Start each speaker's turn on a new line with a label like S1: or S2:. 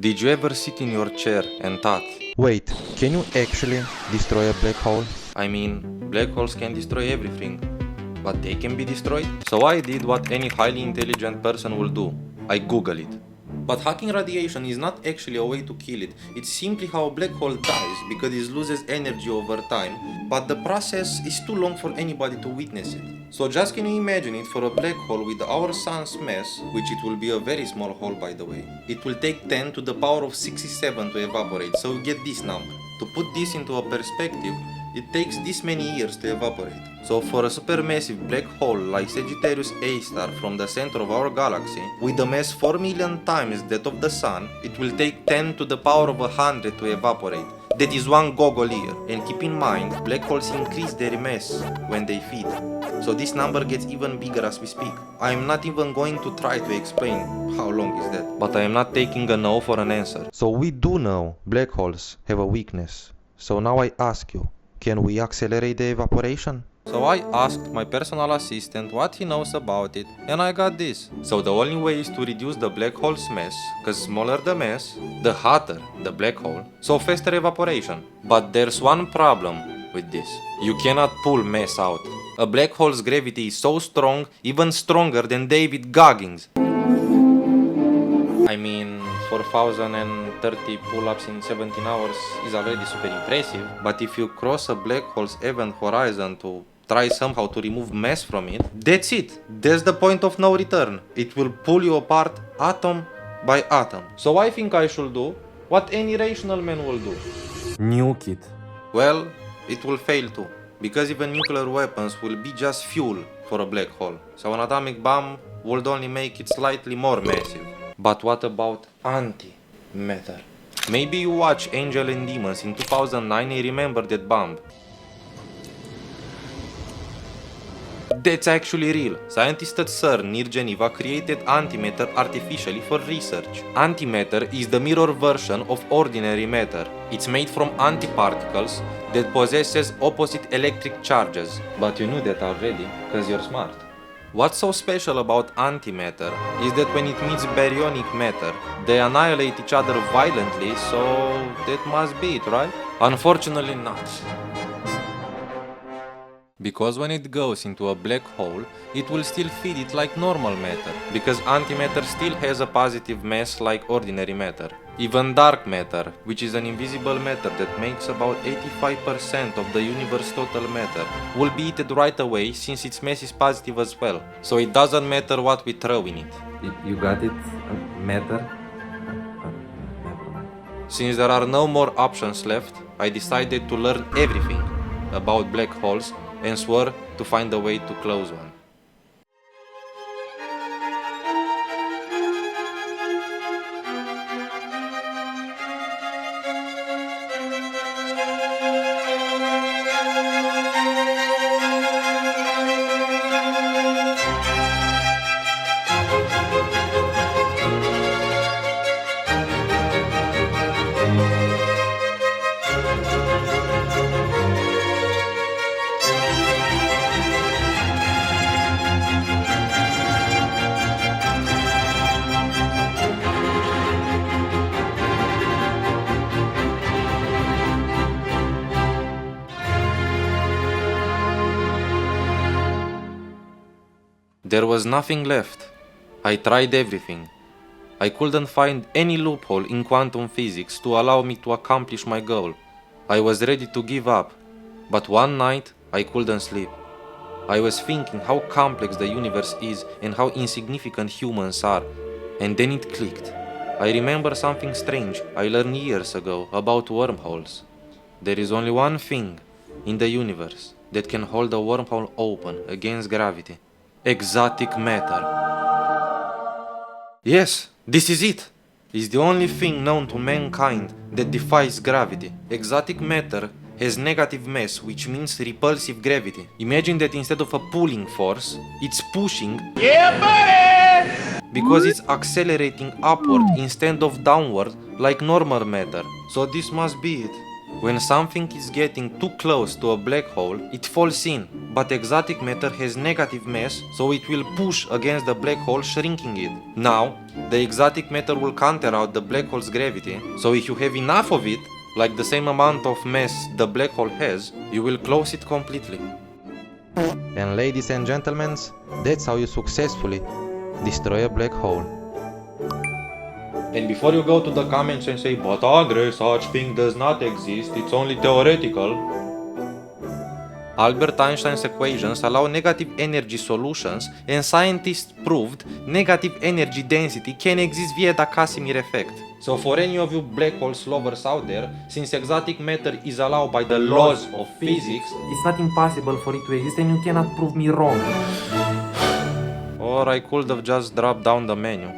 S1: Did you ever sit in your chair and thought,
S2: Wait, can you actually destroy a black hole?
S1: I mean, black holes can destroy everything, but they can be destroyed? So I did what any highly intelligent person will do. I Google it. But hacking radiation is not actually a way to kill it. It's simply how a black hole dies because it loses energy over time, but the process is too long for anybody to witness it. So just can you imagine it for a black hole with our sun's mass, which it will be a very small hole by the way. It will take 10 to the power of 67 to evaporate, so you get this number. To put this into a perspective, it takes this many years to evaporate. So for a supermassive black hole like Sagittarius A star from the center of our galaxy, with a mass 4 million times that of the Sun, it will take 10 to the power of 100 to evaporate. That is one goggle year. And keep in mind, black holes increase their mass when they feed. So this number gets even bigger as we speak. I am not even going to try to explain how long is that. But I am not taking a no for an answer.
S2: So we do know black holes have a weakness. So now I ask you, can we accelerate the evaporation?
S1: So I asked my personal assistant what he knows about it, and I got this. So the only way is to reduce the black hole's mass, cause smaller the mass, the hotter the black hole, so faster evaporation. But there's one problem with this. You cannot pull mass out. A black hole's gravity is so strong, even stronger than David Goggins. I mean, 4,030 pull-ups in 17 hours is already super impressive, but if you cross a black hole's event horizon to try somehow to remove mass from it, that's it. That's the point of no return. It will pull you apart atom by atom. So I think I should do what any rational man will do. Nuke it. Well, it will fail too, because even nuclear weapons will be just fuel for a black hole. So an atomic bomb would only make it slightly more massive. But what about antimatter? Maybe you watched Angel and Demons in 2009 and remember that bomb. That's actually real. Scientists at CERN near Geneva created antimatter artificially for research. Antimatter is the mirror version of ordinary matter. It's made from antiparticles that possesses opposite electric charges. But you knew that already, because you're smart. What's so special about antimatter is that when it meets baryonic matter, they annihilate each other violently, so that must be it, right? Unfortunately not. Because when it goes into a black hole, it will still feed it like normal matter, because antimatter still has a positive mass like ordinary matter. Even dark matter, which is an invisible matter that makes about 85% of the universe's total matter, will be eaten right away since its mass is positive as well. So it doesn't matter what we throw in it.
S3: You got it? Matter?
S1: Since there are no more options left, I decided to learn everything about black holes and swore to find a way to close one. There was nothing left. I tried everything. I couldn't find any loophole in quantum physics to allow me to accomplish my goal. I was ready to give up, but one night I couldn't sleep. I was thinking how complex the universe is and how insignificant humans are, and then it clicked. I remember something strange I learned years ago about wormholes. There is only one thing in the universe that can hold a wormhole open against gravity. Exotic matter. Yes, this is it. It's the only thing known to mankind that defies gravity. Exotic matter has negative mass, which means repulsive gravity. Imagine that instead of a pulling force, it's pushing. Yeah, buddy! Because it's accelerating upward instead of downward like normal matter. So this must be it. When something is getting too close to a black hole, it falls in, but exotic matter has negative mass, so it will push against the black hole, shrinking it. Now, the exotic matter will counter out the black hole's gravity, so if you have enough of it, like the same amount of mass the black hole has, you will close it completely.
S2: And ladies and gentlemen, that's how you successfully destroy a black hole.
S1: And before you go to the comments and say, but Andre, such thing does not exist, it's only theoretical. Albert Einstein's equations allow negative energy solutions, and scientists proved negative energy density can exist via the Casimir effect. So for any of you black holes lovers out there, since exotic matter is allowed by the laws of physics,
S3: It's not impossible for it to exist and you cannot prove me wrong.
S1: or I could have just dropped down the menu.